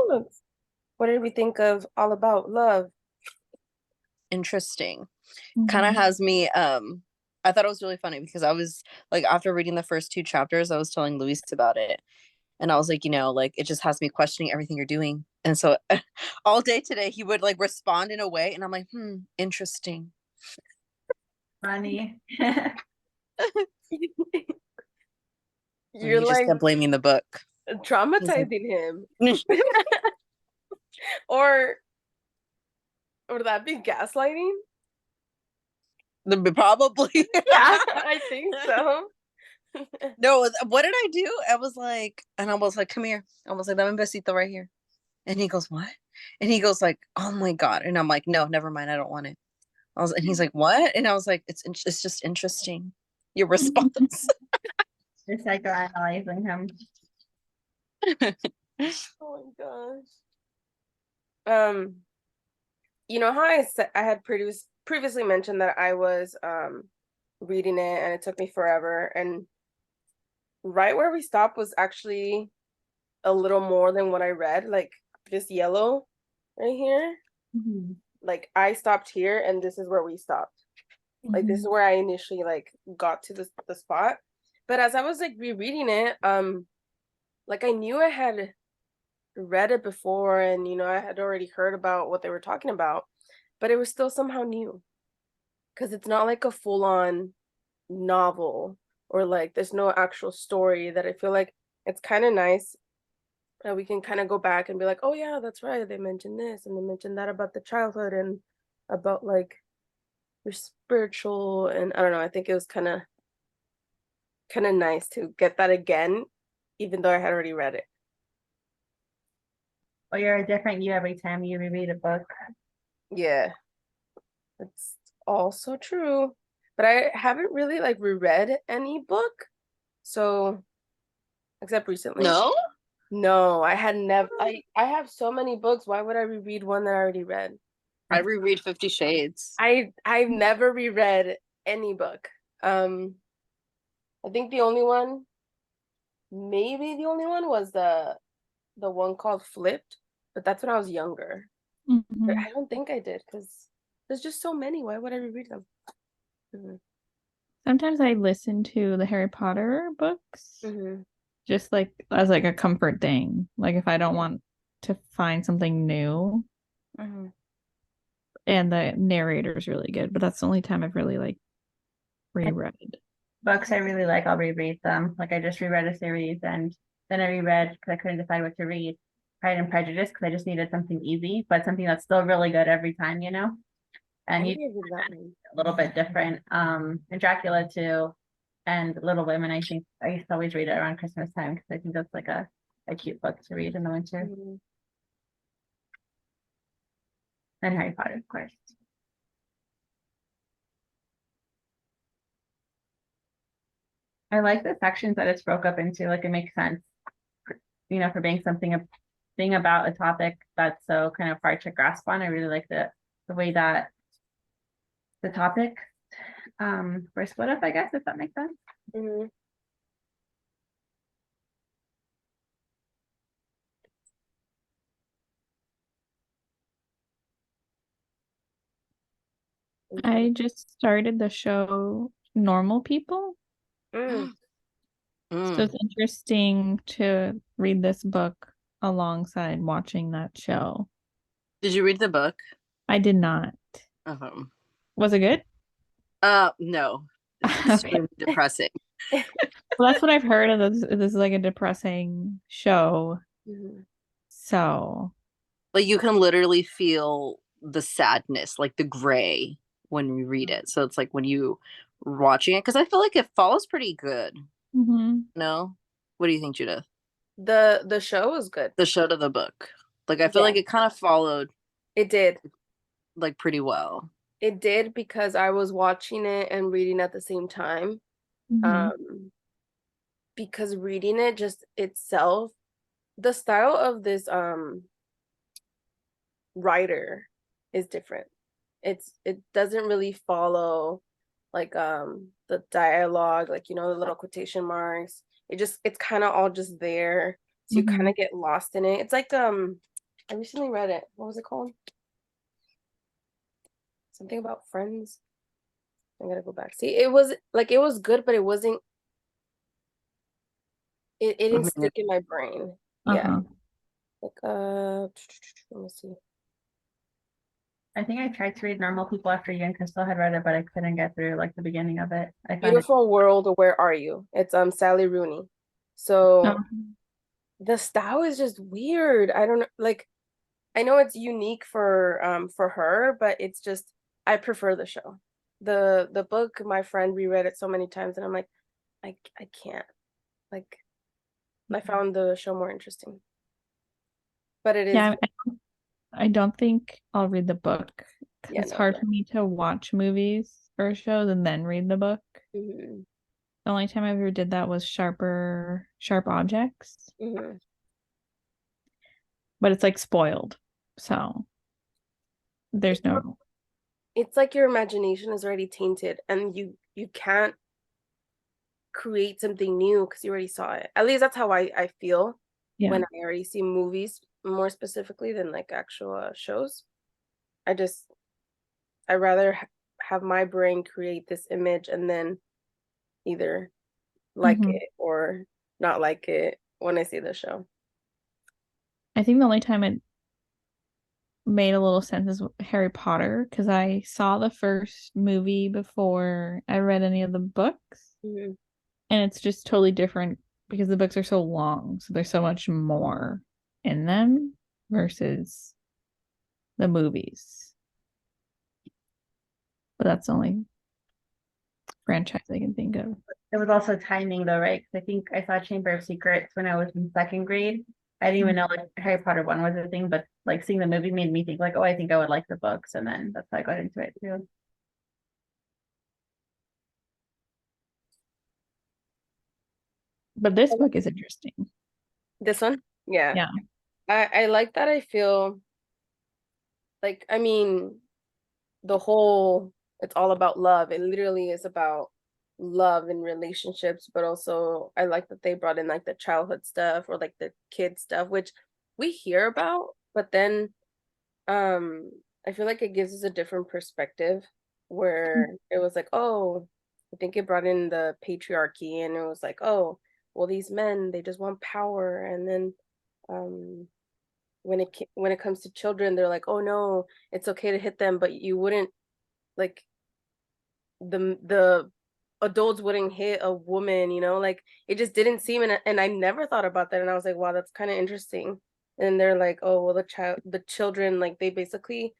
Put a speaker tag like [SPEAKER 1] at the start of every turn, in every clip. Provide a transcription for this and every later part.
[SPEAKER 1] books. What did we think of All About Love?
[SPEAKER 2] Interesting. Kind of
[SPEAKER 3] Mhm.
[SPEAKER 2] has me I thought it was really funny because I was like after reading the first two chapters, I was telling Luis about it. And I was like, like it just has me questioning everything you're doing. And so all day today he would like respond in a way and I'm like, interesting.
[SPEAKER 3] Funny.
[SPEAKER 2] And
[SPEAKER 1] You're
[SPEAKER 2] he just
[SPEAKER 1] like
[SPEAKER 2] kept blaming the book. He's like,
[SPEAKER 1] traumatizing him. Or would that be gaslighting?
[SPEAKER 2] Probably.
[SPEAKER 1] Yeah, I think so.
[SPEAKER 2] No, what did I do? I was like, come here. I was like, dame besito right here. And he goes, what? And he goes like, oh my God. And I'm like, no, never mind. I don't want it. And he's like, what? And I was like, it's just interesting. Your response.
[SPEAKER 3] Just psychoanalyzing him.
[SPEAKER 1] Oh my gosh. You know how I said I had previously mentioned that I was reading it and it took me forever, and right where we stopped was actually a little more than what I read, like this yellow right here.
[SPEAKER 3] Mhm.
[SPEAKER 1] Like I stopped here and this is where we stopped. Like this is
[SPEAKER 3] Mhm.
[SPEAKER 1] where I initially like got to the spot. But as I was like rereading it, like I knew I had read it before and I had already heard about what they were talking about, but it was still somehow new because it's not like a full-on novel, or like there's no actual story that I feel like it's kind of nice that we can kind of go back and be like, oh yeah, that's right, they mentioned this and they mentioned that about the childhood and about like your spiritual, and I don't know, I think it was kind of nice to get that again even though I had already read it.
[SPEAKER 3] Well, you're a different you every time you reread a book.
[SPEAKER 1] Yeah, that's also true, but I haven't really like reread any book, so except recently.
[SPEAKER 2] No?
[SPEAKER 1] No, I had never. I have so many books. Why would I reread one that I already read?
[SPEAKER 2] I reread 50 Shades.
[SPEAKER 1] I've never reread any book. Um, I think the only one, maybe the only one was the one called Flipped, but that's when I was younger. But
[SPEAKER 3] Mhm.
[SPEAKER 1] I don't think I did because there's just so many. Why would I reread them? Hmm.
[SPEAKER 3] Sometimes I listen to the Harry Potter books
[SPEAKER 1] Hmm.
[SPEAKER 3] just like as like a comfort thing. Like if I don't want to find something new,
[SPEAKER 1] Hmm.
[SPEAKER 3] and the narrator is really good, but that's the only time I've really like reread. Books I really like, I'll reread them. Like I just reread a series and then I reread because I couldn't decide what to read. Pride and Prejudice because I just needed something easy, but something that's still really good every time, you know?
[SPEAKER 1] I
[SPEAKER 3] And you
[SPEAKER 1] didn't read that one.
[SPEAKER 3] a little bit different. And Dracula too, and Little Women. I think I used to always read it around Christmas time because I think that's like a cute book to read in the winter.
[SPEAKER 1] Mhm.
[SPEAKER 3] And Harry Potter, of course. I like the sections that it's broke up into. Like it makes sense, for being about a topic that's so kind of hard to grasp on. I really like the way that the topic were split up, I guess, if that makes sense.
[SPEAKER 1] Mhm.
[SPEAKER 3] I just started the show Normal People.
[SPEAKER 1] Mm.
[SPEAKER 3] So
[SPEAKER 2] Mm.
[SPEAKER 3] it's interesting to read this book alongside watching that show.
[SPEAKER 2] Did you read the book?
[SPEAKER 3] I did not.
[SPEAKER 2] Um,
[SPEAKER 3] Was it good?
[SPEAKER 2] no.
[SPEAKER 3] Okay.
[SPEAKER 2] Extremely depressing.
[SPEAKER 3] Well, that's what I've heard of this. This is like a depressing show.
[SPEAKER 1] Mhm.
[SPEAKER 3] So,
[SPEAKER 2] Like you can literally feel the sadness, like the gray when we read it. So it's like when you watching it, because I feel like it follows pretty good.
[SPEAKER 3] mhm.
[SPEAKER 2] No? What do you think, Judith?
[SPEAKER 1] The show was good.
[SPEAKER 2] The show to the book. Like I feel
[SPEAKER 1] Yeah,
[SPEAKER 2] like it kind of followed
[SPEAKER 1] it did.
[SPEAKER 2] like pretty well.
[SPEAKER 1] It did because I was watching it and reading at the same time.
[SPEAKER 3] Mhm.
[SPEAKER 1] Um, because reading it just itself, the style of this writer is different. It doesn't really follow like the dialogue, like the little quotation marks. It's kind of all just there. So you kind
[SPEAKER 3] Mhm.
[SPEAKER 1] of get lost in it. It's like I recently read it. What was it called? Something about friends. I gotta go back. See, it was good, but it wasn't. It
[SPEAKER 2] I
[SPEAKER 1] didn't
[SPEAKER 2] mean,
[SPEAKER 1] stick in my brain. Yeah.
[SPEAKER 3] Uh-huh.
[SPEAKER 1] Like let me see.
[SPEAKER 3] I think I tried to read Normal People after you and Crystal had read it, but I couldn't get through like the beginning of it. I found it.
[SPEAKER 1] Beautiful World, Where Are You? It's Sally Rooney. So
[SPEAKER 3] Oh,
[SPEAKER 1] the style is just weird. I don't know, like I know it's unique for her, but it's just I prefer the show. The book, my friend reread it so many times and I'm like, I can't. Like I found the show more interesting. But it is
[SPEAKER 3] yeah, I don't think I'll read the book. 'Cause
[SPEAKER 1] yeah,
[SPEAKER 3] it's
[SPEAKER 1] no.
[SPEAKER 3] hard for me to watch movies or shows and then read the book.
[SPEAKER 1] Hmm.
[SPEAKER 3] The only time I ever did that was Sharp Objects,
[SPEAKER 1] Hmm.
[SPEAKER 3] but it's like spoiled. So there's no,
[SPEAKER 1] It's like your imagination is already tainted and you can't create something new because you already saw it. At least that's how I feel
[SPEAKER 3] yeah.
[SPEAKER 1] when I already see movies more specifically than like actual shows. I just I rather have my brain create this image and then either like
[SPEAKER 3] Mhm.
[SPEAKER 1] it or not like it when I see the show.
[SPEAKER 3] I think the only time it made a little sense is Harry Potter because I saw the first movie before I read any of the books,
[SPEAKER 1] Hmm.
[SPEAKER 3] and it's just totally different because the books are so long, so there's so much more in them versus the movies. But that's the only franchise I can think of.
[SPEAKER 4] It was also timing though, right? Because I think I saw Chamber of Secrets when I was in second grade. I didn't even know like Harry Potter one was a thing, but like seeing the movie made me think like, oh, I think I would like the books, and then that's how I got into it too.
[SPEAKER 3] But this book is interesting.
[SPEAKER 1] This one? Yeah.
[SPEAKER 3] Yeah.
[SPEAKER 1] I like that. I feel like I mean the whole it's all about love. It literally is about love and relationships, but also I like that they brought in like the childhood stuff or like the kid stuff, which we hear about, but then um I feel like it gives us a different perspective where it was like, oh, I think it brought in the patriarchy and it was like, oh, well these men, they just want power and then um when it comes to children, they're like, oh no, it's okay to hit them, but you wouldn't like the adults wouldn't hit a woman, like it just didn't seem and I never thought about that and I was like, wow, that's kind of interesting. And they're like, oh well the children like they basically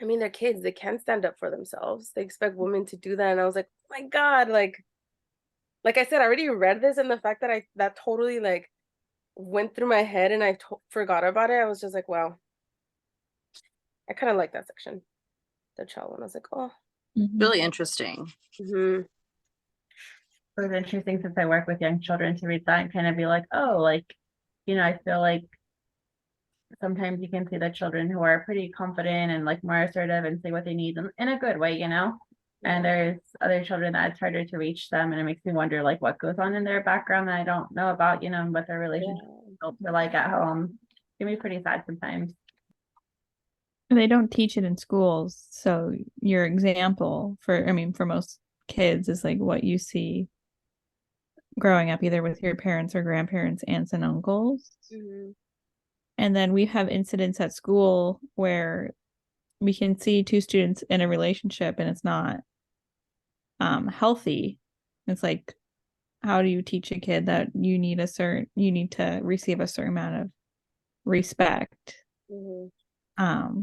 [SPEAKER 1] I mean they're kids, they can't stand up for themselves. They expect women to do that and I was like, oh my God, like I said, I already read this and the fact that that totally like went through my head and forgot about it. I was just like, wow, I kind of like that section, the child one. I was like, oh.
[SPEAKER 3] Mhm.
[SPEAKER 2] really interesting.
[SPEAKER 1] Hmm.
[SPEAKER 4] It was interesting since I work with young children to read that and kind of be like, oh, like, I feel like sometimes you can see the children who are pretty confident and like more assertive and say what they need in a good way, and there's other children that it's harder to reach them, and it makes me wonder like what goes on in their background that I don't know about, and what their relationships are like at home. It can be pretty sad sometimes.
[SPEAKER 3] And they don't teach it in schools. So your example for most kids is like what you see growing up either with your parents or grandparents, aunts and uncles.
[SPEAKER 1] Hmm.
[SPEAKER 3] And then we have incidents at school where we can see two students in a relationship and it's not healthy. It's like, how do you teach a kid that you need to receive a certain amount of respect?
[SPEAKER 1] Hmm.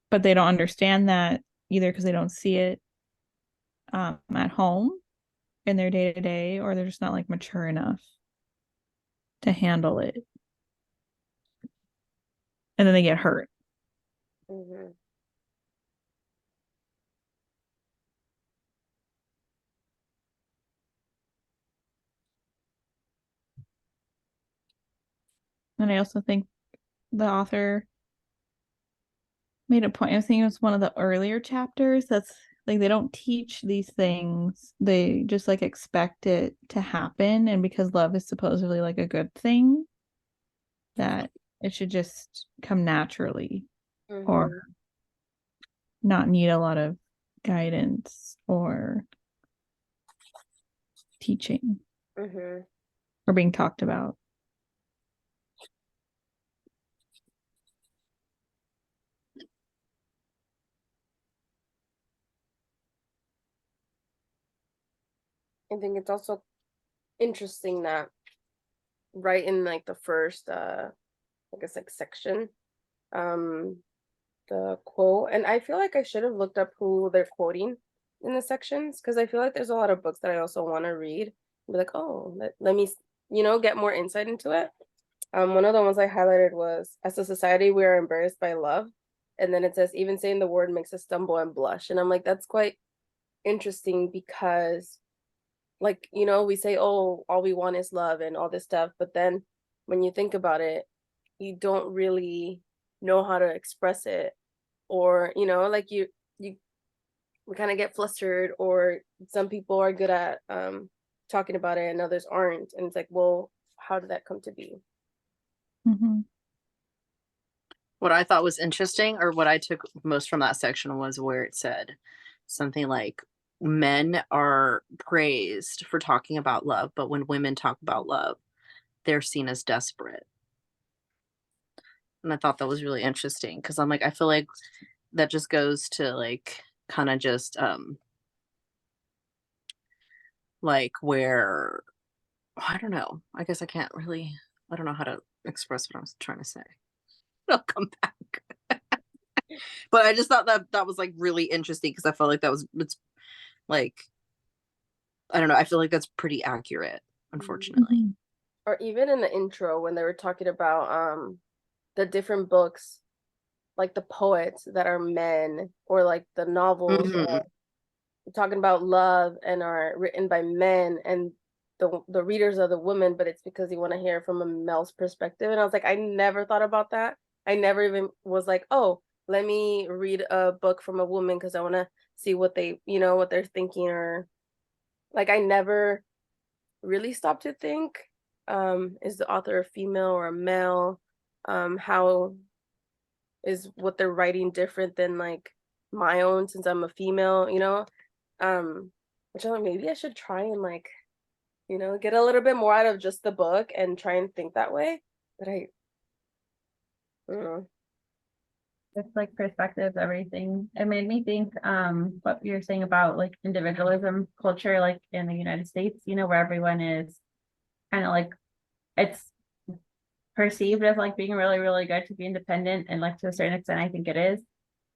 [SPEAKER 3] But they don't understand that either because they don't see it at home in their day to day, or they're just not like mature enough to handle it. And then they get hurt.
[SPEAKER 1] Hmm.
[SPEAKER 3] And I also think the author made a point. I think it was one of the earlier chapters that's like they don't teach these things. They just like expect it to happen. And because love is supposedly like a good thing, that It should just come naturally
[SPEAKER 1] Mhm.
[SPEAKER 3] or not need a lot of guidance or teaching
[SPEAKER 1] Mhm.
[SPEAKER 3] or being talked about.
[SPEAKER 1] I think it's also interesting that right in like the first I guess like section, um the quote, and I feel like I should have looked up who they're quoting in the sections because I feel like there's a lot of books that I also want to read. Be like, oh, let me get more insight into it. One of the ones I highlighted was, as a society, we are embarrassed by love. And then it says, even saying the word makes us stumble and blush. And I'm like, that's quite interesting because, like, we say, oh, all we want is love and all this stuff. But then when you think about it, you don't really know how to express it. Or, like you we kind of get flustered, or some people are good at talking about it and others aren't. And it's like, well, how did that come to be?
[SPEAKER 3] Mm-hmm.
[SPEAKER 2] What I thought was interesting, or what I took most from that section, was where it said something like, men are praised for talking about love, but when women talk about love, they're seen as desperate. And I thought that was really interesting because I'm like, I feel like that just goes to like kind of just like where I don't know. I guess I don't know how to express what I was trying to say. I'll come back. But I just thought that that was like really interesting because I felt like it's like I don't know. I feel like that's pretty accurate, unfortunately.
[SPEAKER 3] Mm-hmm.
[SPEAKER 1] Or even in the intro when they were talking about the different books, like the poets that are men, or like the novels
[SPEAKER 2] Mhm.
[SPEAKER 1] talking about love and are written by men, and the readers are the women, but it's because you want to hear from a male's perspective. And I was like, I never thought about that. I never even was like, oh, let me read a book from a woman because I want to see what what they're thinking. Or like, I never really stopped to think, is the author a female or a male? How is what they're writing different than like my own, since I'm a female? Which I'm like, maybe I should try and like, get a little bit more out of just the book and try and think that way. But I don't know.
[SPEAKER 4] It's like perspectives, everything. It made me think what you're saying about like individualism culture, like in the United States, where everyone is kind of like it's perceived as like being really, really good to be independent, and like to a certain extent I think it is.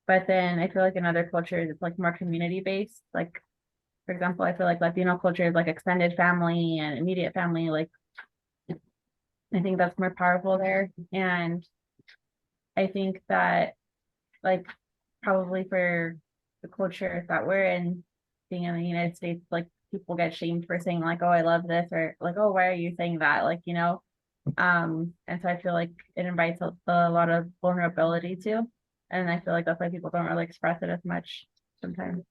[SPEAKER 4] But then I feel like in other cultures it's like more community based. Like for example, I feel like Latino culture is like extended family and immediate family. Like I think that's more powerful there. And I think that like probably for the culture that we're in, being in the United States, like people get shamed for saying like, oh, I love this, or like, oh, why are you saying that? Like. And so I feel like it invites a lot of vulnerability too. And I feel like that's why people don't really express it as much sometimes.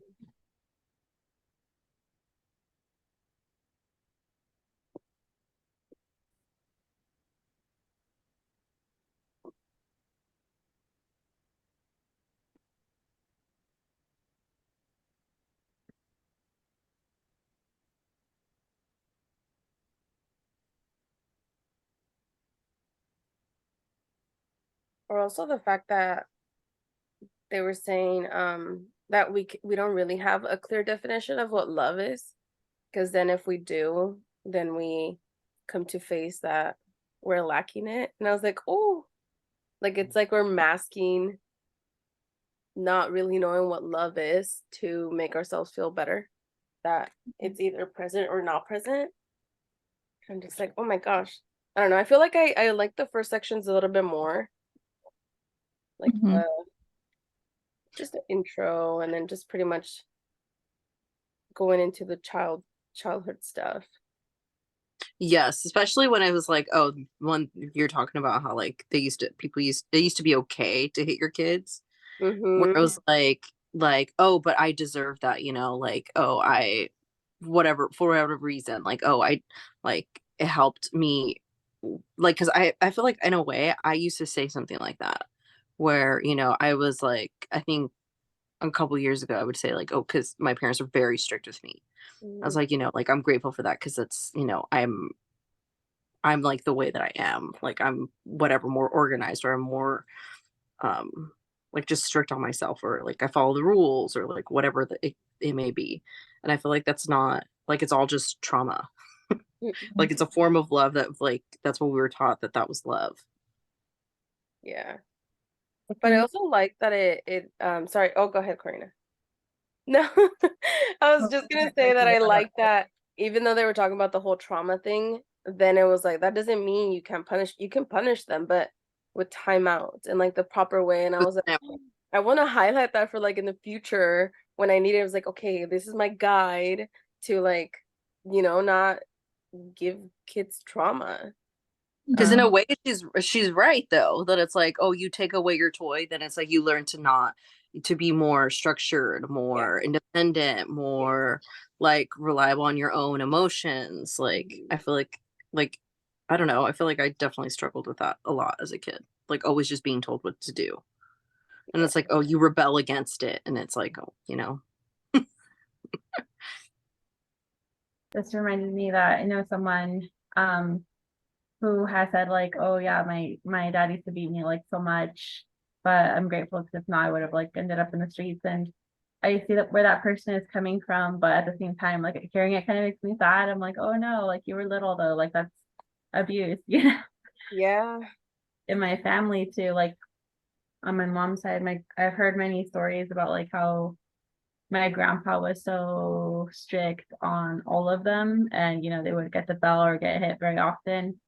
[SPEAKER 1] Or also the fact that they were saying that we don't really have a clear definition of what love is, because then if we do, then we come to face that we're lacking it. And I was like, oh, like it's like we're masking not really knowing what love is to make ourselves feel better, that it's either present or not present. I'm just like, oh my gosh, I don't know, I feel like I like the first sections a little bit more, like
[SPEAKER 3] Mm-hmm.
[SPEAKER 1] just the intro, and then just pretty much going into the childhood stuff.
[SPEAKER 2] Yes, especially when I was like, oh, when you're talking about how like it used to be okay to hit your kids, where I
[SPEAKER 1] Mm-hmm.
[SPEAKER 2] was like, oh, but I deserve that, like, oh, I whatever for whatever reason, like, oh, I like it helped me like, because I feel like in a way I used to say something like that, where, I was like, I think a couple years ago I would say like, oh, because my parents were very strict with me. I was
[SPEAKER 1] Mhm.
[SPEAKER 2] like, like I'm grateful for that because it's, I'm like the way that I am. Like I'm whatever more organized or I'm more um like just strict on myself or like I follow the rules or like whatever it may be. And I feel like that's not like it's all just trauma. Like it's a form of love that like that's what we were taught that was love.
[SPEAKER 1] Yeah. But I also like that sorry, oh go ahead, Karina. No, I was just gonna say that I like that even though they were talking about the whole trauma thing, then it was like that doesn't mean you can punish them, but with timeouts and like the proper way. And I was like, I want to highlight that for like in the future when I need it. It was like, okay, this is my guide to like, not give kids trauma.
[SPEAKER 2] Because in a way, she's right though that it's like, oh, you take away your toy, then it's like you learn to be more structured,
[SPEAKER 1] Yeah.
[SPEAKER 2] more independent, more like reliable on your own emotions. Like I feel like I don't know. I feel like I definitely struggled with that a lot as a kid. Like always just being told what to do, and
[SPEAKER 1] Yeah.
[SPEAKER 2] it's like, oh, you rebel against it, and it's like, oh.
[SPEAKER 4] This reminded me that I know someone um who has said like, oh yeah, my dad used to beat me like so much, but I'm grateful because if not, I would have like ended up in the streets. And I see that where that person is coming from, but at the same time, like hearing it kind of makes me sad. I'm like, oh no, like you were little though, like that's abuse,
[SPEAKER 1] Yeah.
[SPEAKER 4] In my family too, like on my mom's side, I've heard many stories about like how my grandpa was so strict on all of them, and they would get the bell or get hit very often.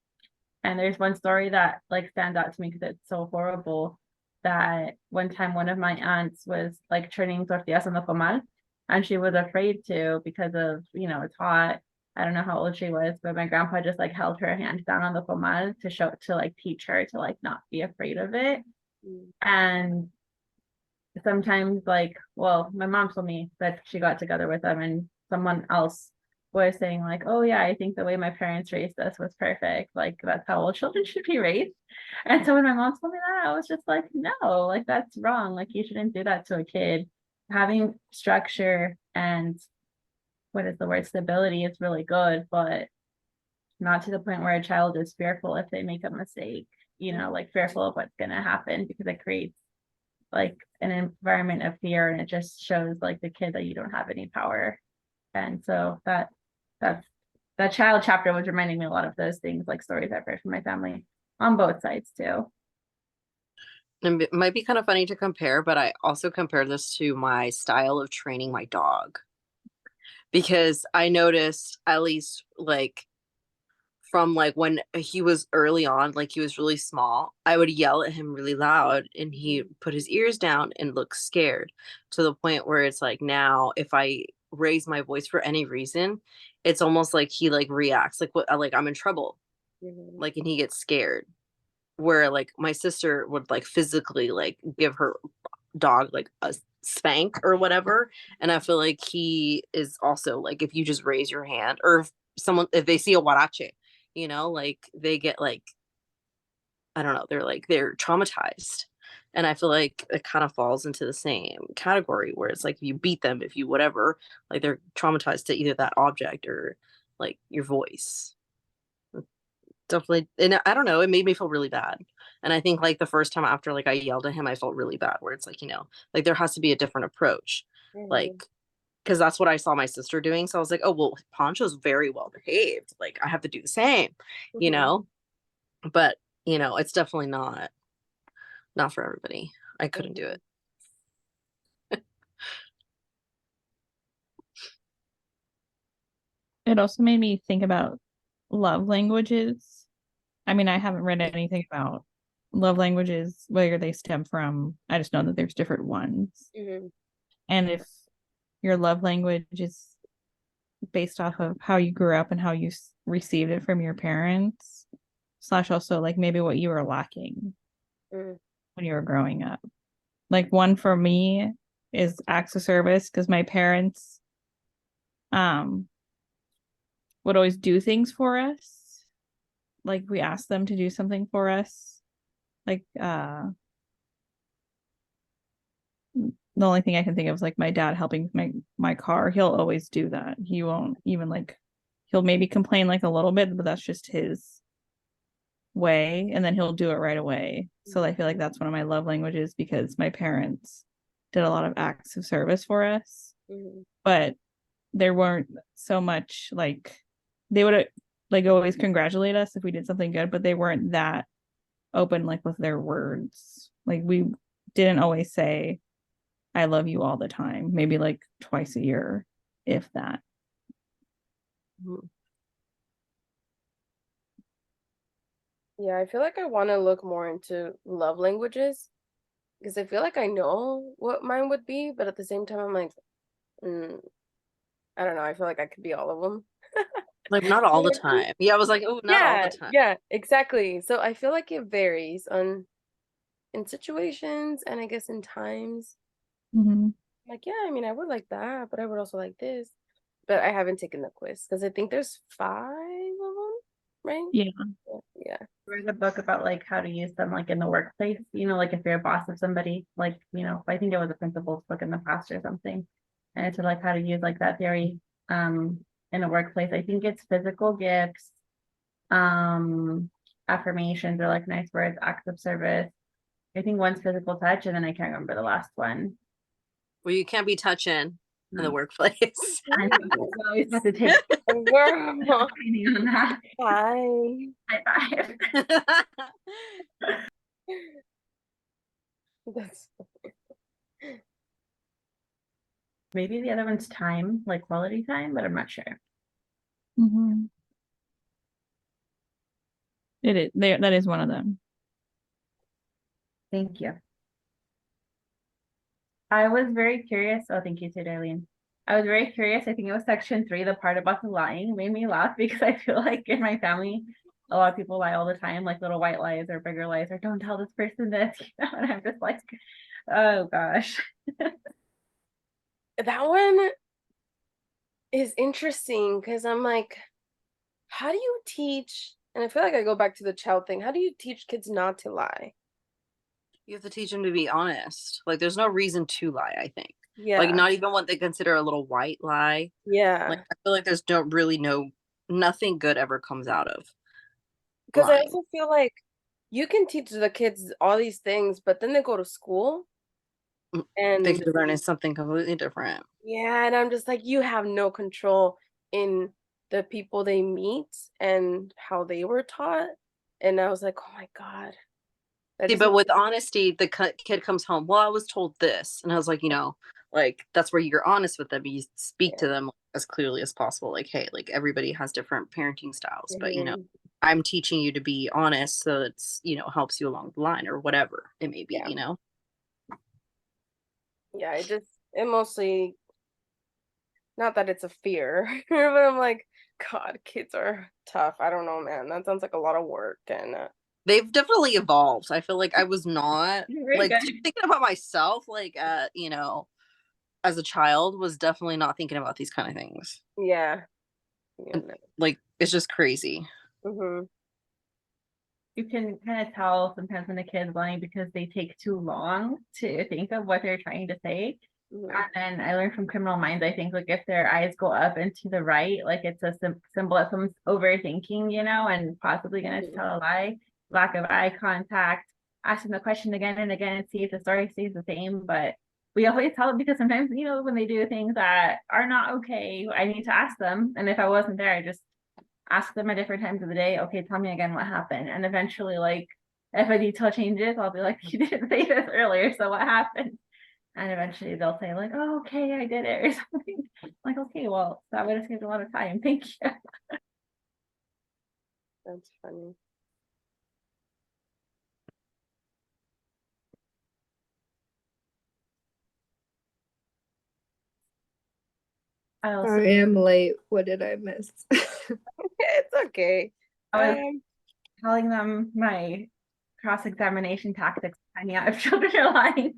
[SPEAKER 4] And there's one story that like stands out to me because it's so horrible, that one time one of my aunts was like churning tortillas on the comal, and she was afraid to because of, it's hot. I don't know how old she was, but my grandpa just like held her hand down on the comal to like teach her to like not be afraid of it.
[SPEAKER 1] Mm.
[SPEAKER 4] And sometimes like, well, my mom told me that she got together with them and someone else was saying like, oh yeah, I think the way my parents raised us was perfect, like that's how all children should be raised. And so when my mom told me that, I was just like, no, like that's wrong, like you shouldn't do that to a kid. Having structure and what is the word, stability is really good, but not to the point where a child is fearful if they make a mistake, like fearful of what's going to happen, because it creates like an environment of fear, and it just shows like the kid that you don't have any power. And so that's that child chapter was reminding me a lot of those things, like stories I've heard from my family on both sides too.
[SPEAKER 2] And it might be kind of funny to compare, but I also compare this to my style of training my dog because I noticed at least like from like when he was early on, like he was really small, I would yell at him really loud and he put his ears down and looked scared to the point where it's like now if I raise my voice for any reason, it's almost like he like reacts like what like I'm in trouble.
[SPEAKER 1] Mhm.
[SPEAKER 2] Like and he gets scared. Where like my sister would like physically like give her dog like a spank or whatever. And I feel like he is also like if you just raise your hand or if they see a huarache, like they get like I don't know, they're traumatized. And I feel like it kind of falls into the same category where it's like if you beat them, if you whatever, like they're traumatized to either that object or like your voice. Definitely, and I don't know, it made me feel really bad. And I think like the first time after like I yelled at him, I felt really bad where it's like, like there has to be a different approach.
[SPEAKER 1] Mhm.
[SPEAKER 2] Like because that's what I saw my sister doing. So I was like, oh well, Poncho's very well behaved. Like I have to do the same, you
[SPEAKER 1] Mhm.
[SPEAKER 2] know? But, it's definitely not for everybody. I couldn't do
[SPEAKER 1] Mhm.
[SPEAKER 2] it.
[SPEAKER 3] It also made me think about love languages. I mean, I haven't read anything about love languages, where they stem from. I just know that there's different ones.
[SPEAKER 1] Mhm.
[SPEAKER 3] And if your love language is based off of how you grew up and how you received it from your parents, slash also like maybe what you were lacking
[SPEAKER 1] Mhm.
[SPEAKER 3] when you were growing up. Like one for me is acts of service because my parents um would always do things for us like we ask them to do something for us, like the only thing I can think of is like my dad helping with my car. He'll always do that. He won't even like, he'll maybe complain like a little bit, but that's just his way, and then he'll do it right away. So I feel like that's one of my love languages, because my parents did a lot of acts of service for us, but there weren't so much like, they would like always congratulate us if we did something good, but they weren't that open like with their words. Like we didn't always say I love you all the time, maybe like twice a year, if that.
[SPEAKER 1] Yeah, I feel like I want to look more into love languages, because I feel like I know what mine would be, but at the same time, I'm like, I don't know. I feel like I could be all of them.
[SPEAKER 2] Like not all the time. Yeah, I was like, oh, not all the time.
[SPEAKER 1] Yeah, exactly. So I feel like it varies in situations, and I guess in times. Like, yeah, I mean, I would like that, but I would also like this. But I haven't taken the quiz because I think there's 5 of them, right?
[SPEAKER 3] Yeah.
[SPEAKER 1] Yeah.
[SPEAKER 4] I read a book about like how to use them like in the workplace, you know, like if you're a boss of somebody, like, you know, I think it was a principal's book in the past or something. And it's like how to use like that theory in a workplace. I think it's physical gifts, affirmations or like nice words, acts of service. I think one's physical touch, and then I can't remember the last one.
[SPEAKER 2] Well, you can't be touching in the workplace.
[SPEAKER 4] I know, so I always have to take
[SPEAKER 1] Girl.
[SPEAKER 4] opinion on that.
[SPEAKER 1] Hi.
[SPEAKER 4] High five.
[SPEAKER 1] That's
[SPEAKER 4] Maybe the other one's time, like quality time, but I'm not sure.
[SPEAKER 3] It is there. That is one of them.
[SPEAKER 4] Thank you. I was very curious. Oh, thank you too, Darlene. I was very curious. I think it was section 3, the part about the lying made me laugh, because I feel like in my family, a lot of people lie all the time, like little white lies or bigger lies, or don't tell this person this, you know, and I'm just like, oh gosh.
[SPEAKER 1] that one is interesting, because I'm like, how do you teach? And I feel like I go back to the child thing. How do you teach kids not to lie?
[SPEAKER 2] You have to teach them to be honest. Like there's no reason to lie, I think.
[SPEAKER 1] Yeah.
[SPEAKER 2] Like not even what they consider a little white lie.
[SPEAKER 1] Yeah.
[SPEAKER 2] Like I feel like there's nothing good ever comes out of
[SPEAKER 1] Because I
[SPEAKER 2] lying.
[SPEAKER 1] also feel like you can teach the kids all these things, but then they go to school and
[SPEAKER 2] They could be learning something completely different.
[SPEAKER 1] yeah, and I'm just like, you have no control in the people they meet and how they were taught. And I was like, oh my God.
[SPEAKER 2] See, but with honesty, the kid comes home, well, I was told this. And I was like, you know, like that's where you're honest with them. You speak to them as clearly as possible. Like, hey, like everybody has different parenting styles, but you know, I'm teaching you to be honest, so it's, you know, helps you along the line or whatever it may be, you know?
[SPEAKER 1] Yeah, it mostly, not that it's a fear, but I'm like, God, kids are tough. I don't know, man. That sounds like a lot of work. And
[SPEAKER 2] they've definitely evolved. I feel like I was not like
[SPEAKER 4] good.
[SPEAKER 2] thinking about myself, like, you know, as a child was definitely not thinking about these kind of things.
[SPEAKER 1] Yeah.
[SPEAKER 2] Like, it's just crazy.
[SPEAKER 4] You can kind of tell sometimes when a kid's lying because they take too long to think of what they're trying to say. And then I learned from Criminal Minds, I think, like if their eyes go up and to the right, like it's a symbol of someone's overthinking, you know, and possibly going to tell a lie. Lack of eye contact, asking the question again and again and see if the story stays the same. But we always tell them, because sometimes, you know, when they do things that are not okay, I need to ask them. And if I wasn't there, I just ask them at different times of the day, okay, tell me again what happened. And eventually, like, if a detail changes, I'll be like, you didn't say this earlier, so what happened? And eventually they'll say like, oh, okay, I did it or something. I'm like, okay, well, that would have saved a lot of time. Thank you.
[SPEAKER 1] That's funny.
[SPEAKER 5] I am late. What did I miss?
[SPEAKER 1] It's okay.
[SPEAKER 4] I was telling them my cross-examination tactics, finding out if children are lying.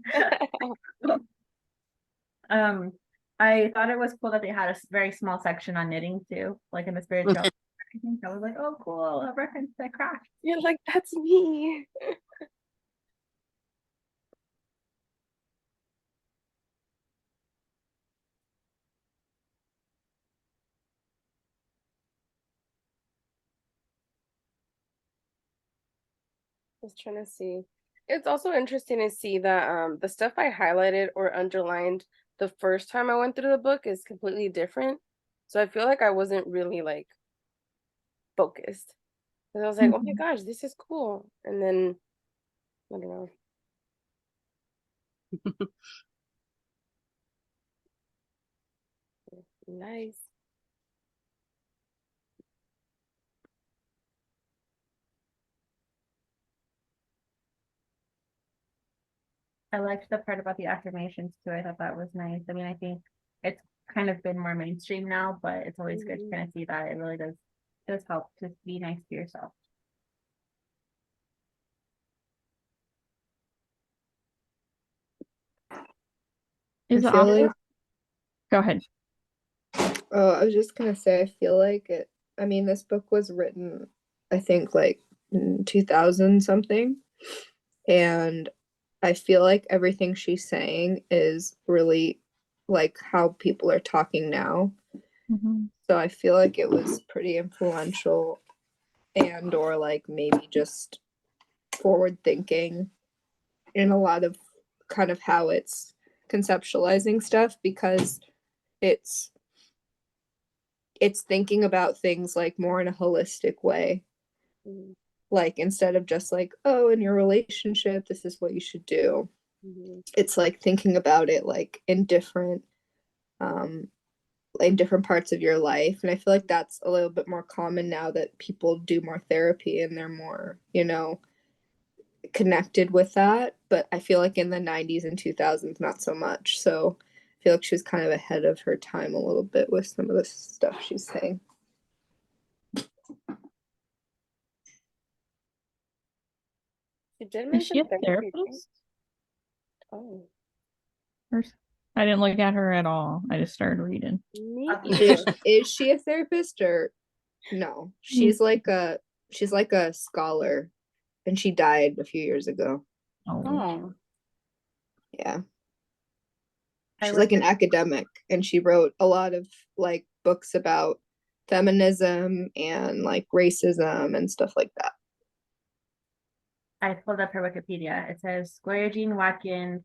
[SPEAKER 4] I thought it was cool that they had a very small section on knitting too, like in the spiritual I think I was like, oh, cool, a reference to craft.
[SPEAKER 1] You're like, that's me. I was trying to see. It's also interesting to see that the stuff I highlighted or underlined the first time I went through the book is completely different. So I feel like I wasn't really like focused. 'Cause I was like, oh my gosh, this is cool. And then I don't know. Nice.
[SPEAKER 4] I liked the part about the affirmations too. I thought that was nice. I mean, I think it's kind of been more mainstream now, but it's always good to
[SPEAKER 1] Mhm.
[SPEAKER 4] kind of see that it really does help to be nice to yourself.
[SPEAKER 3] Is
[SPEAKER 5] I
[SPEAKER 3] the
[SPEAKER 5] feel
[SPEAKER 3] author?
[SPEAKER 5] like,
[SPEAKER 3] Go ahead.
[SPEAKER 5] oh, I was just gonna say, I feel like it, I mean, this book was written, I think, like in 2000 something. And I feel like everything she's saying is really like how people are talking now.
[SPEAKER 3] Mhm.
[SPEAKER 5] So I feel like it was pretty influential and or like maybe just forward thinking in a lot of kind of how it's conceptualizing stuff, because it's it's thinking about things like more in a holistic way,
[SPEAKER 1] Mhm.
[SPEAKER 5] like instead of just like, oh, in your relationship this is what you should do.
[SPEAKER 1] Mhm.
[SPEAKER 5] It's like thinking about it like um in different parts of your life. And I feel like that's a little bit more common now that people do more therapy and they're more, connected with that. But I feel like in the 90s and 2000s, not so much. So I feel like she was kind of ahead of her time a little bit with some of the stuff she's saying.
[SPEAKER 1] She did
[SPEAKER 3] Is she
[SPEAKER 1] mention
[SPEAKER 3] a
[SPEAKER 1] therapy, right?
[SPEAKER 3] therapist?
[SPEAKER 1] Oh,
[SPEAKER 3] I didn't look at her at all. I just started reading.
[SPEAKER 1] me
[SPEAKER 5] Is,
[SPEAKER 1] either.
[SPEAKER 5] is she a therapist or no? She's like a scholar, and she died a few years ago.
[SPEAKER 3] Oh,
[SPEAKER 2] Oh,
[SPEAKER 5] Yeah.
[SPEAKER 4] I
[SPEAKER 5] She's
[SPEAKER 4] would
[SPEAKER 5] like an academic, and she wrote a lot of like books about feminism and like racism and stuff like that.
[SPEAKER 4] I pulled up her Wikipedia. It says Gloria Jean Watkins,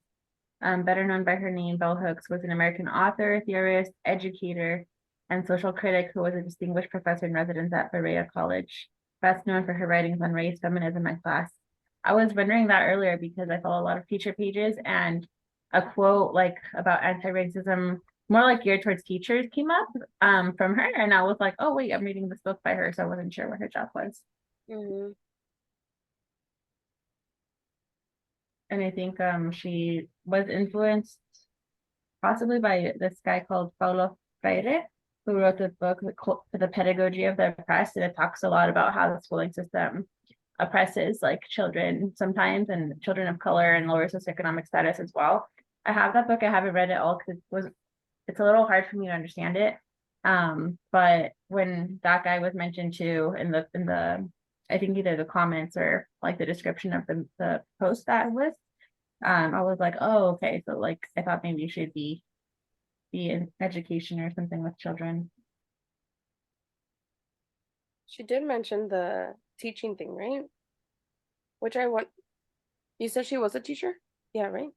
[SPEAKER 4] better known by her name Bell Hooks, was an American author, theorist, educator, and social critic who was a distinguished professor in residence at Berea College, best known for her writings on race, feminism, and class. I was wondering that earlier because I follow a lot of teacher pages, and a quote like about anti-racism, more like geared towards teachers, came up from her, and I was like, oh wait, I'm reading this book by her, so I wasn't sure what her job was.
[SPEAKER 1] Mhm.
[SPEAKER 4] And I think she was influenced possibly by this guy called Paulo Freire, who wrote the book The Pedagogy of the Oppressed, and it talks a lot about how the schooling system oppresses like children sometimes, and children of color and lower socioeconomic status as well. I have that book. I haven't read it all because it's a little hard for me to understand it. But when that guy was mentioned too in the I think either the comments or like the description of the post that was, I was like, oh, okay. So like I thought maybe you should be in education or something with children.
[SPEAKER 1] She did mention the teaching thing, right? Which I want. You said she was a teacher? Yeah, right?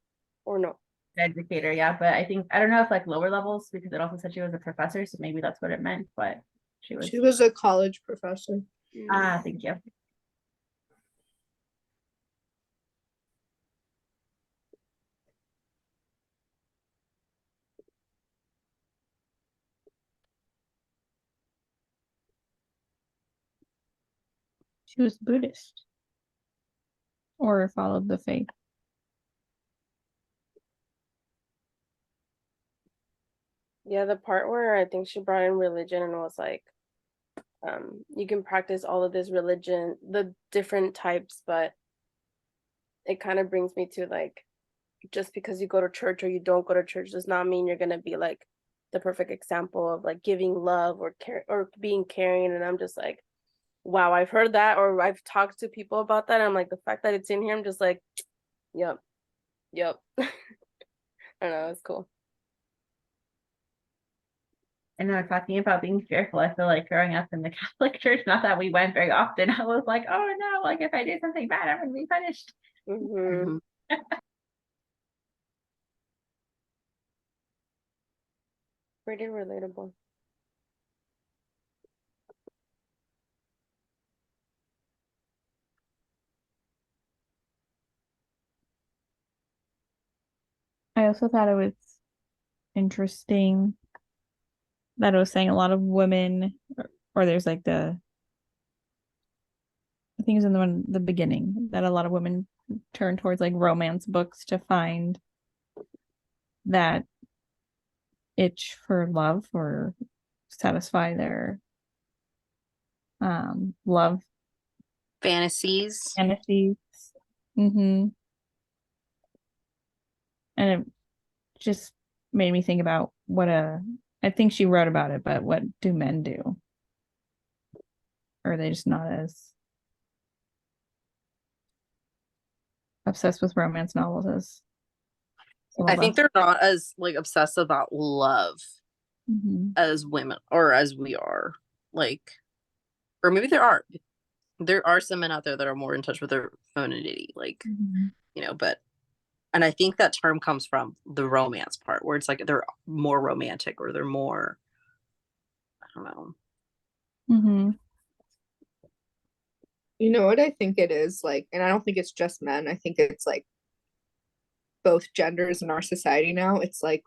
[SPEAKER 1] Or no?
[SPEAKER 4] Educator, yeah. But I think I don't know if like lower levels because it also said she was a professor, so maybe that's what it meant. But she was
[SPEAKER 5] She was a college professor.
[SPEAKER 4] thank you.
[SPEAKER 3] she was Buddhist or followed the faith.
[SPEAKER 1] Yeah, the part where I think she brought in religion and was like, you can practice all of this religion, the different types, but it kind of brings me to like, just because you go to church or you don't go to church does not mean you're gonna be like the perfect example of like giving love or care or being caring. And I'm just like, wow, I've heard that, or I've talked to people about that. And I'm like, the fact that it's in here, I'm just like, yep, yep. I don't know, it's cool.
[SPEAKER 4] I know, talking about being fearful, I feel like growing up in the Catholic Church, not that we went very often, I was like, oh no, like if I do something bad, I'm gonna be punished.
[SPEAKER 1] Hmm.
[SPEAKER 2] Mhm.
[SPEAKER 1] Pretty relatable.
[SPEAKER 3] I also thought it was interesting that it was saying a lot of women, or there's like I think it was in the beginning that a lot of women turn towards like romance books to find that itch for love or satisfy their love
[SPEAKER 2] Fantasies.
[SPEAKER 3] fantasies. Mm-hmm. And it just made me think about I think she wrote about it, but what do men do? Or are they just not as obsessed with romance novels as some
[SPEAKER 2] I
[SPEAKER 3] of
[SPEAKER 2] think
[SPEAKER 3] us?
[SPEAKER 2] they're not as like obsessed about love
[SPEAKER 3] Mm-hmm.
[SPEAKER 2] as women or as we are. Like, or maybe there are some men out there that are more in touch with their femininity, like,
[SPEAKER 3] Mm-hmm.
[SPEAKER 2] but and I think that term comes from the romance part where it's like they're more romantic or they're more, I don't know.
[SPEAKER 3] Mm-hmm.
[SPEAKER 5] You know what I think it is like, and I don't think it's just men. I think it's like both genders in our society now. It's like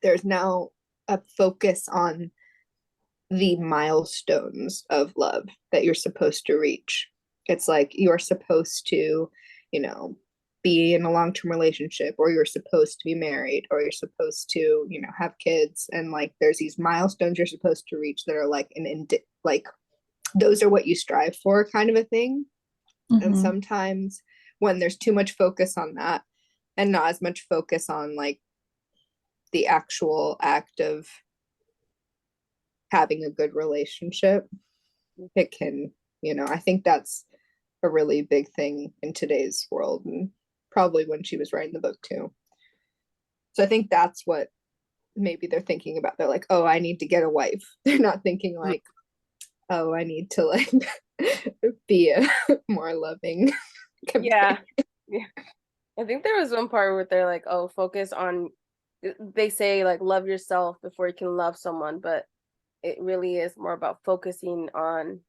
[SPEAKER 5] there's now a focus on the milestones of love that you're supposed to reach. It's like you're supposed to, you know, be in a long-term relationship, or you're supposed to be married, or you're supposed to, have kids. And like there's these milestones you're supposed to reach that are like like those are what you strive for, kind of a thing. And
[SPEAKER 3] Mm-hmm.
[SPEAKER 5] sometimes when there's too much focus on that and not as much focus on like the actual act of having a good relationship, it can, I think that's a really big thing in today's world, and probably when she was writing the book too. So I think that's what maybe they're thinking about. They're like, oh, I need to get a wife. They're not thinking like, oh, I need to like be a more loving
[SPEAKER 1] Yeah. Yeah. I think there was one part where they're like, oh, focus on, they say like love yourself before you can love someone, but it really is more about focusing on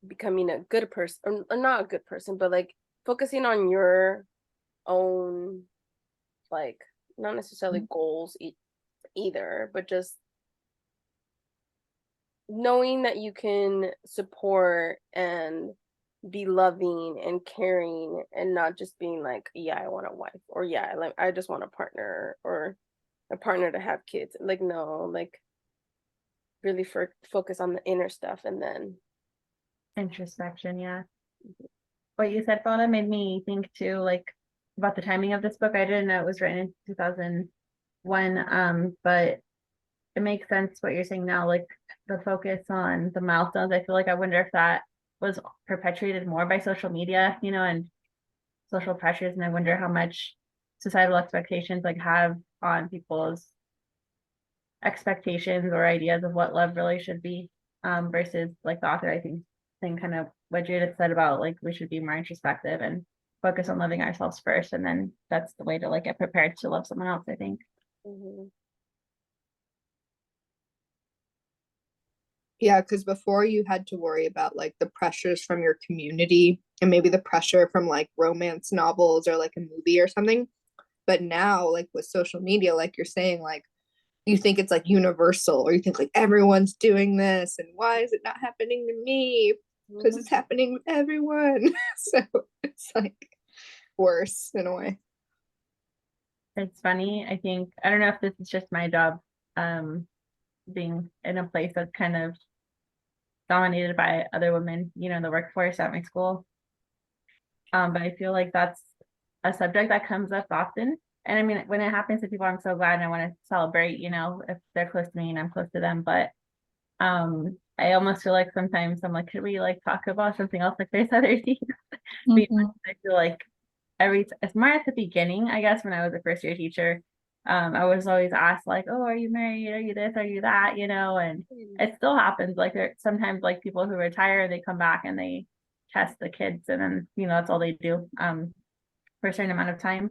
[SPEAKER 1] becoming a good person, or not a good person, but like focusing on your own, like not necessarily goals either, but just knowing that you can support and be loving and caring, and not just being like, yeah, I want a wife, or yeah, like I just want a partner, or a partner to have kids. Like no, like really focus on the inner stuff, and then
[SPEAKER 4] Introspection, yeah. What you said, Fauna, made me think too, like about the timing of this book. I didn't know it was written in 2001, but it makes sense what you're saying now, like the focus on the milestones. I feel like I wonder if that was perpetuated more by social media, and social pressures, and I wonder how much societal expectations like have on people's expectations or ideas of what love really should be, versus like the author, I think kind of what Judith said about like we should be more introspective and focus on loving ourselves first, and then that's the way to like get prepared to love someone else, I think.
[SPEAKER 1] mhm.
[SPEAKER 5] Yeah, because before you had to worry about like the pressures from your community and maybe the pressure from like romance novels or like a movie or something. But now, like with social media, like you're saying, like you think it's like universal, or you think like everyone's doing this, and why is it not happening to me? Because it's happening with everyone. So it's like worse in a way.
[SPEAKER 4] It's funny, I think, I don't know if this is just my job, being in a place that's kind of dominated by other women, in the workforce at my school. But I feel like that's a subject that comes up often. And I mean, when it happens to people, I'm so glad and I want to celebrate, you know, if they're close to me and I'm close to them. But I almost feel like sometimes I'm like, could we like talk about something else? Like there's other things. Because
[SPEAKER 3] Mhm.
[SPEAKER 4] I feel like it's more at the beginning, I guess, when I was a first year teacher. I was always asked like, oh, are you married? Are you this? Are you that? You know, and it still happens. Like there sometimes like people who retire, they come back and they test the kids and then, you know, that's all they do for a certain amount of time.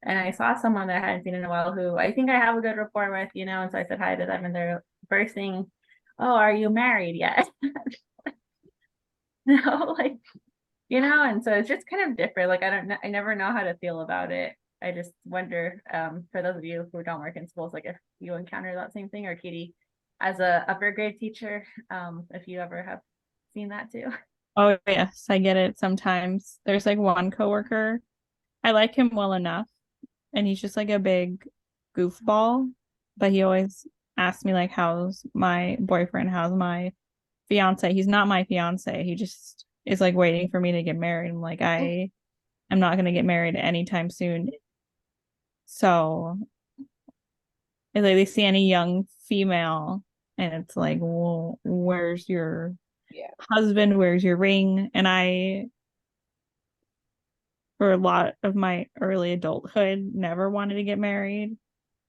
[SPEAKER 4] And I saw someone that I hadn't seen in a while who I think I have a good rapport with, you know, and so I said hi to them and they're first thing, oh, are you married yet? No, like, you know, and so it's just kind of different. Like I don't know, I never know how to feel about it. I just wonder, for those of you who don't work in schools, like if you encounter that same thing, or Katie, as a upper grade teacher, if you ever have seen that too.
[SPEAKER 3] Oh yes, I get it sometimes. There's like one coworker. I like him well enough, and he's just like a big goofball, but he always asks me like how's my boyfriend, how's my fiance. He's not my fiance. He just is like waiting for me to get married. I'm like, I am not gonna get married anytime soon. So if they see any young female and it's like, well, where's your
[SPEAKER 1] Yeah.
[SPEAKER 3] husband? Where's your ring? And I, for a lot of my early adulthood, never wanted to get married.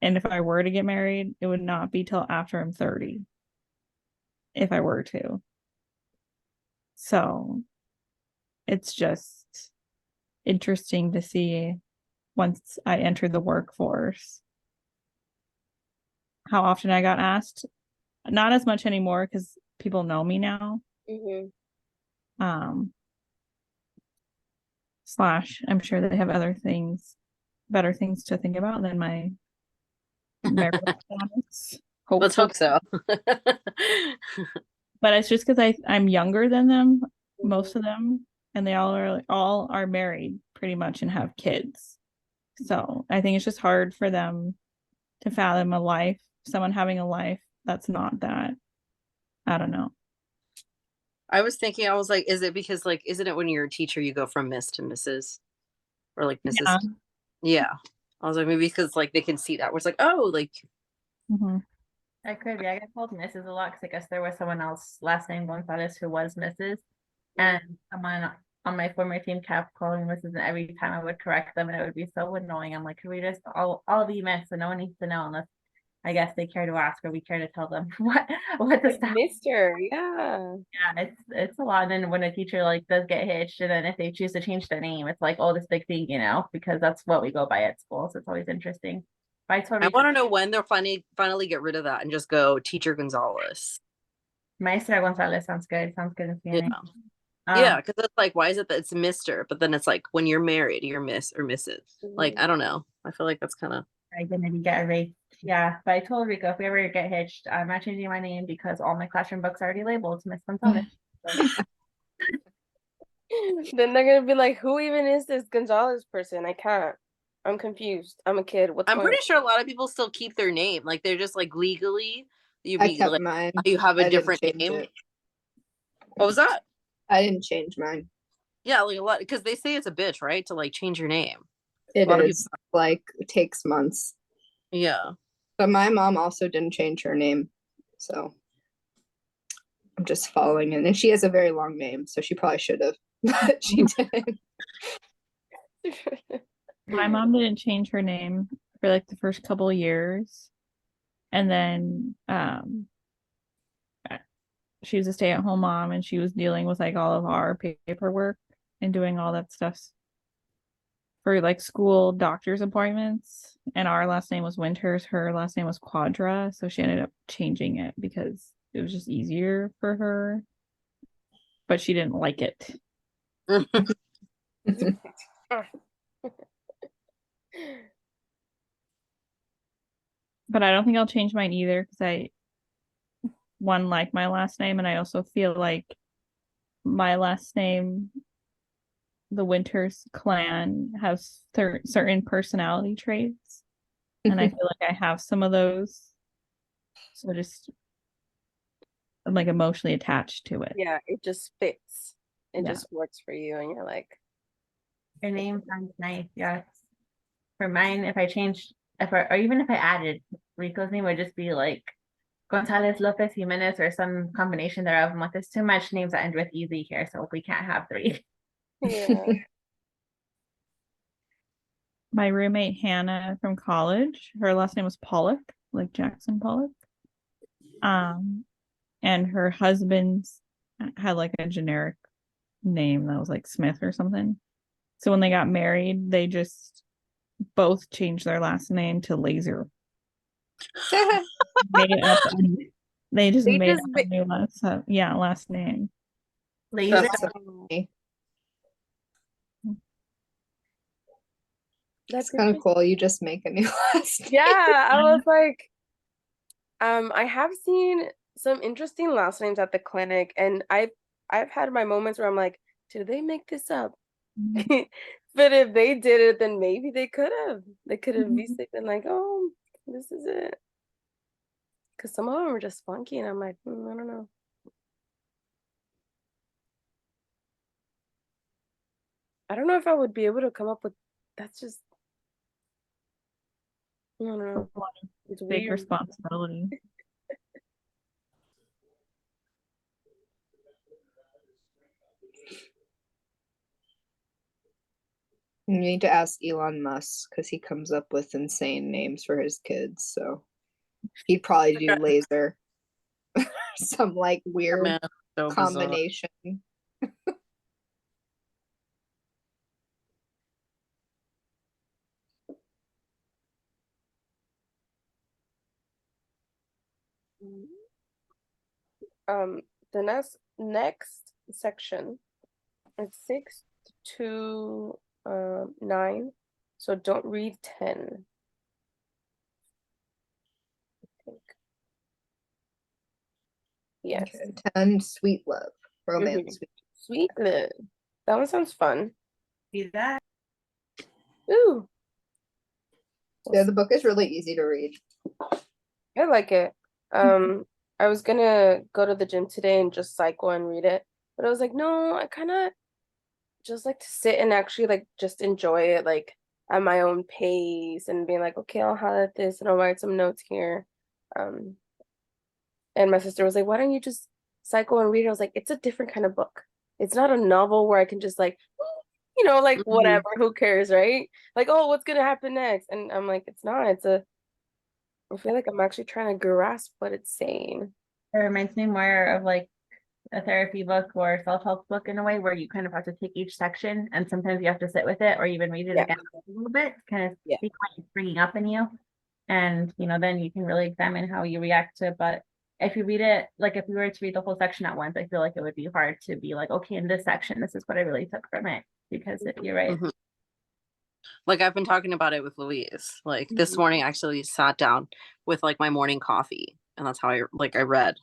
[SPEAKER 3] And if I were to get married, it would not be till after I'm 30, if I were to. So it's just interesting to see once I enter the workforce how often I got asked. Not as much anymore because people know me now.
[SPEAKER 1] Hmm.
[SPEAKER 3] Um, slash, I'm sure they have other things, better things to think about than my marital status.
[SPEAKER 2] Let's
[SPEAKER 3] Hopefully.
[SPEAKER 2] hope so.
[SPEAKER 3] But it's just because I'm younger than them,
[SPEAKER 1] Mm-hmm.
[SPEAKER 3] most of them, and they all are married pretty much and have kids. So I think it's just hard for them to fathom a life, someone having a life that's not that. I don't know.
[SPEAKER 2] I was thinking, I was like, is it because like, isn't it when you're a teacher, you go from Miss to Mrs. or like Mrs.
[SPEAKER 3] Yeah.
[SPEAKER 2] Yeah. I was like, maybe because like they can see that. Where it's like, oh, like,
[SPEAKER 3] Mm-hmm.
[SPEAKER 4] I could be. I got called Mrs. a lot because I guess there was someone else last name Gonzalez who was Mrs. And someone on my former team kept calling Mrs. and every time I would correct them and it would be so annoying. I'm like, could we just all be Miss so no one needs to know unless I guess they care to ask or we care to tell them what the
[SPEAKER 1] Like
[SPEAKER 4] stuff.
[SPEAKER 1] Mr. Yeah.
[SPEAKER 4] Yeah, it's a lot. And then when a teacher like does get hitched and then if they choose to change their name, it's like, oh, this big thing, you know, because that's what we go by at school. So it's always interesting. But I told
[SPEAKER 2] I want to
[SPEAKER 4] Rachel,
[SPEAKER 2] know when they'll finally get rid of that and just go Teacher Gonzalez.
[SPEAKER 4] Maestra Gonzalez sounds good. Sounds good in
[SPEAKER 2] Yeah.
[SPEAKER 4] Spanish.
[SPEAKER 2] Yeah, because it's like, why is it that it's Mr., but then it's like when you're married, you're Miss or Mrs. Like, I don't know. I feel like that's kind of.
[SPEAKER 4] Identity get erased. Yeah, but I told Rico if we ever get hitched, I'm not changing my name because all my classroom books are already labeled Miss Gonzalez. So,
[SPEAKER 1] Then they're gonna be like, who even is this Gonzalez person? I can't. I'm confused. I'm a kid. What's
[SPEAKER 2] I'm
[SPEAKER 1] going
[SPEAKER 2] pretty sure a lot of people still keep their name. Like they're just like legally,
[SPEAKER 5] I kept
[SPEAKER 2] like,
[SPEAKER 5] mine.
[SPEAKER 2] you have a
[SPEAKER 5] I didn't
[SPEAKER 2] different
[SPEAKER 5] change
[SPEAKER 2] name.
[SPEAKER 5] it.
[SPEAKER 2] What was that?
[SPEAKER 5] I didn't change mine.
[SPEAKER 2] Yeah, like a lot because they say it's a bitch, right? To like change your name.
[SPEAKER 5] It
[SPEAKER 2] lot of
[SPEAKER 5] is like it takes months.
[SPEAKER 2] Yeah.
[SPEAKER 5] But my mom also didn't change her name. So I'm just following it. And she has a very long name, so she probably should have, but she didn't.
[SPEAKER 3] My mom didn't change her name for like the first couple of years. And then she was a stay-at-home mom and she was dealing with like all of our paperwork and doing all that stuff for like school doctor's appointments. And our last name was Winters, her last name was Quadra, so she ended up changing it because it was just easier for her, but she didn't like it. But I don't think I'll change mine either because I like my last name, and I also feel like my last name, the Winters clan, has certain personality traits, and I feel like I have some of those. So I'm like emotionally attached to it.
[SPEAKER 1] Yeah, it just fits. It
[SPEAKER 3] Yeah.
[SPEAKER 1] just works for you, and you're like,
[SPEAKER 4] your name sounds nice. Yes. For mine, if I changed, or even if I added, Rico's name would just be like Gonzalez, Lopez, Jimenez, or some combination thereof. I'm like, there's too much names that end with easy here, so we can't have 3.
[SPEAKER 1] Yeah.
[SPEAKER 3] My roommate Hannah from college, her last name was Pollock, like Jackson Pollock. And her husband's had like a generic name that was like Smith or something. So when they got married, they just both changed their last name to Laser. Made up they just
[SPEAKER 1] They
[SPEAKER 3] made
[SPEAKER 1] just
[SPEAKER 3] up
[SPEAKER 1] ma-
[SPEAKER 3] a new last name.
[SPEAKER 4] Laser.
[SPEAKER 5] That's so funny.
[SPEAKER 1] That's
[SPEAKER 5] It's kind of cool. You just make a new last name.
[SPEAKER 1] Yeah, I was like, I have seen some interesting last names at the clinic, and I've had my moments where I'm like, did they make this up? But if they did it, then maybe they could have. They could have easily been like, oh, this is it. Because some of them were just funky, and I'm like, I don't know. I don't know if I would be able to come up with. That's just. I don't know. It's
[SPEAKER 3] Big
[SPEAKER 1] weird.
[SPEAKER 3] responsibility.
[SPEAKER 5] You need to ask Elon Musk because he comes up with insane names for his kids. So he'd probably do laser. Some like weird
[SPEAKER 2] Man, so bizarre.
[SPEAKER 5] combination.
[SPEAKER 1] The next section is 6 to 9. So don't read 10. I think. Yes.
[SPEAKER 5] Okay. 10, sweet love, romance.
[SPEAKER 1] Sweet love. That one sounds fun.
[SPEAKER 4] See that?
[SPEAKER 1] Ooh,
[SPEAKER 5] Yeah, the book is really easy to read.
[SPEAKER 1] I like it. I was gonna go to the gym today and just cycle and read it, but I was like, no, I kind of just like to sit and actually like just enjoy it like at my own pace and being like, okay, I'll highlight this and I'll write some notes here. And my sister was like, why don't you just cycle and read it? I was like, it's a different kind of book. It's not a novel where I can just like, like whatever, who cares, right? Like, oh, what's gonna happen next? And I'm like, it's not. I feel like I'm actually trying to grasp what it's saying.
[SPEAKER 4] It reminds me more of like a therapy book or self-help book in a way where you kind of have to take each section and sometimes you have to sit with it or even read it
[SPEAKER 1] Yeah.
[SPEAKER 4] again a little bit, kind of
[SPEAKER 1] Yeah.
[SPEAKER 4] see what it's bringing up in you. And, then you can really examine how you react to it. But if you read it, like if you were to read the whole section at once, I feel like it would be hard to be like, okay, in this section, this is what I really took from it. Because you're right.
[SPEAKER 2] Mhm. Like I've been talking about it with Louise. Like this morning I actually sat down with like my morning coffee and that's how I read.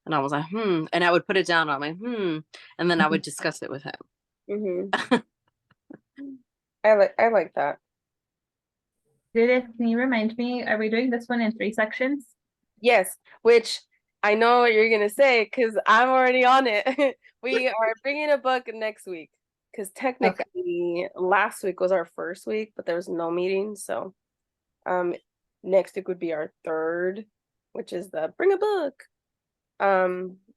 [SPEAKER 2] And I was like, and I would put it down. I'm like, and then I would discuss it with him.
[SPEAKER 1] I like that.
[SPEAKER 4] Judith, can you remind me, are we doing this one in 3 sections?
[SPEAKER 1] Yes, which I know what you're gonna say because I'm already on it. We are bringing a book next week because technically last week was our first week, but there was no meeting. So next week would be our third, which is the bring a book.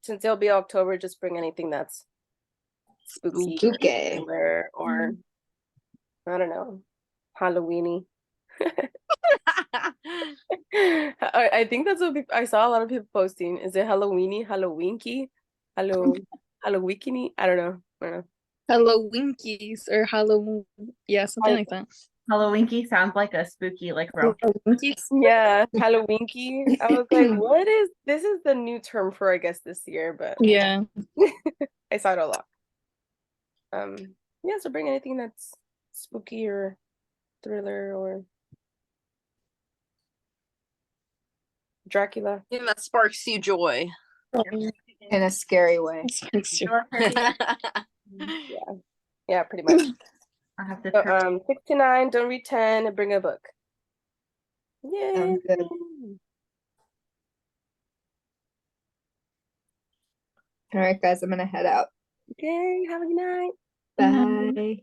[SPEAKER 1] Since it'll be October, just bring anything that's spooky or I don't know, Halloweeny. I think that's what I saw a lot of people posting. Is it Halloweeny, Halloweenky, Halloweekiny? I don't know.
[SPEAKER 6] Halloweenkies or Halloween, yeah, something like that.
[SPEAKER 4] Halloweenky sounds like a spooky like rope.
[SPEAKER 1] Yeah, Halloweenky. I was like, what is this? Is the new term for I guess this year, but
[SPEAKER 6] Yeah.
[SPEAKER 1] I saw it a lot. Yeah, so bring anything that's spooky or thriller or Dracula.
[SPEAKER 2] And that sparks you joy.
[SPEAKER 5] In a scary way.
[SPEAKER 1] Yeah, pretty much.
[SPEAKER 4] I have to
[SPEAKER 1] So, 6 to 9, don't read 10, and bring a book. Yay!
[SPEAKER 5] Sounds good. All right, guys, I'm gonna head out.
[SPEAKER 1] Okay, have a good night.
[SPEAKER 5] Bye.